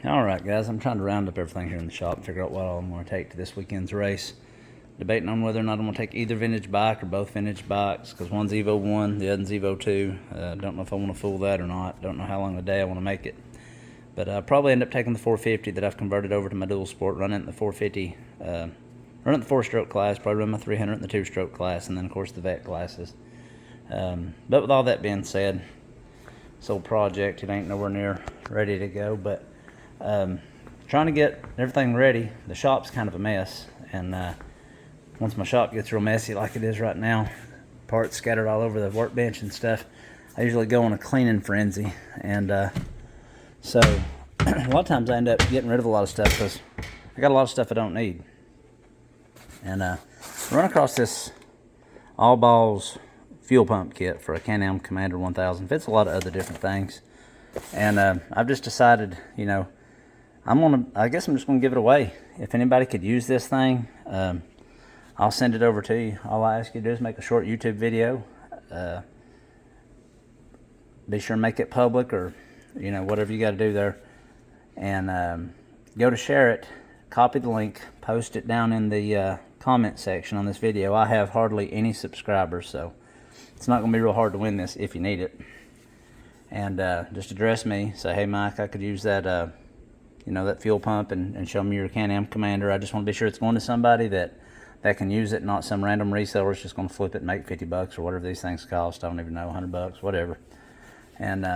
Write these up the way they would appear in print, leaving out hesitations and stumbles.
Alright guys, I'm trying to round up everything here in the shop and figure out what all I'm going to take to this weekend's race. Debating on whether or not I'm going to take either vintage bike or both vintage bikes, because one's Evo 1, the other's Evo 2. Don't know if I want to fool that or not. Don't know how long a day I want to make it. But I'll probably end up taking the 450 that I've converted over to my dual sport, running the 450, running the 4-stroke class, probably run my 300 in the 2-stroke class, and then of course the vet classes. But with all that being said, this old project, it ain't nowhere near ready to go, but trying to get everything ready. The shop's kind of a mess, and once my shop gets real messy like it is right now, parts scattered all over the workbench and stuff, I usually go on a cleaning frenzy. And so a lot of times I end up getting rid of a lot of stuff because I got a lot of stuff I don't need. And run across this All Balls fuel pump kit for a Can-Am Commander 1000. Fits a lot of other different things. And I've just decided, you know, I guess I'm just gonna give it away. If anybody could use this thing, I'll send it over to you. All I ask you to do is make a short YouTube video. Be sure and make it public, or you know, whatever you got to do there. And go to share it, copy the link, post it down in the comment section on this video. I have hardly any subscribers, so it's not gonna be real hard to win this if you need it. And just address me, say, hey Mike, I could use that you know, that fuel pump, and show me your Can-Am Commander. I just want to be sure it's going to somebody that can use it, not some random reseller that's just going to flip it and make 50 bucks or whatever these things cost. I don't even know, 100 bucks, whatever. And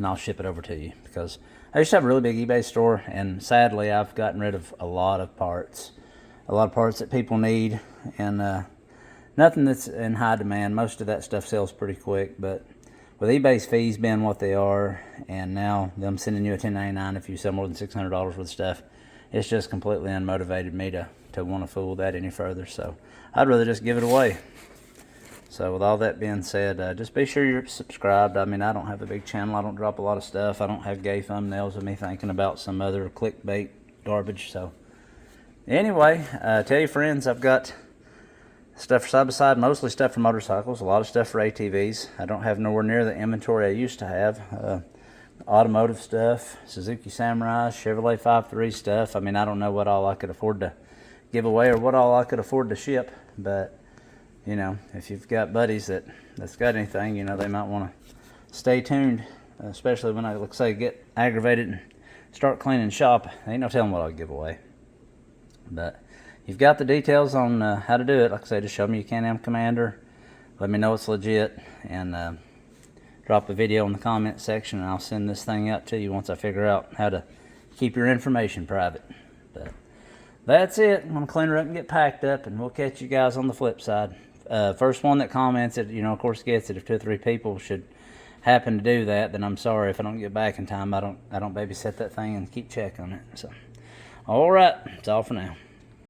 I'll ship it over to you, because I used to have a really big eBay store, and sadly I've gotten rid of a lot of parts that people need, and nothing that's in high demand. Most of that stuff sells pretty quick, but with eBay's fees being what they are, and now them sending you a 1099 if you sell more than $600 worth of stuff, it's just completely unmotivated me to want to fool that any further. So I'd rather just give it away. So with all that being said, just be sure you're subscribed. I mean, I don't have a big channel. I don't drop a lot of stuff. I don't have gay thumbnails of me thinking about some other clickbait garbage. So anyway, tell your friends I've got stuff for side-by-side, mostly stuff for motorcycles, a lot of stuff for ATVs. I don't have nowhere near the inventory I used to have. Automotive stuff, Suzuki Samurai, Chevrolet 5.3 stuff. I mean, I don't know what all I could afford to give away or what all I could afford to ship, but you know, if you've got buddies that's got anything, you know, they might want to stay tuned, especially when I, like say, get aggravated and start cleaning shop. Ain't no telling what I'll give away. But you've got the details on how to do it. Like I say, just show me your Can-Am Commander. Let me know it's legit, and drop a video in the comment section, and I'll send this thing out to you once I figure out how to keep your information private. But that's it. I'm going to clean her up and get packed up, and we'll catch you guys on the flip side. First one that comments it, you know, of course, gets it. If 2 or 3 people should happen to do that, then I'm sorry if I don't get back in time. I don't babysit that thing and keep checking on it. So, all right, that's all for now.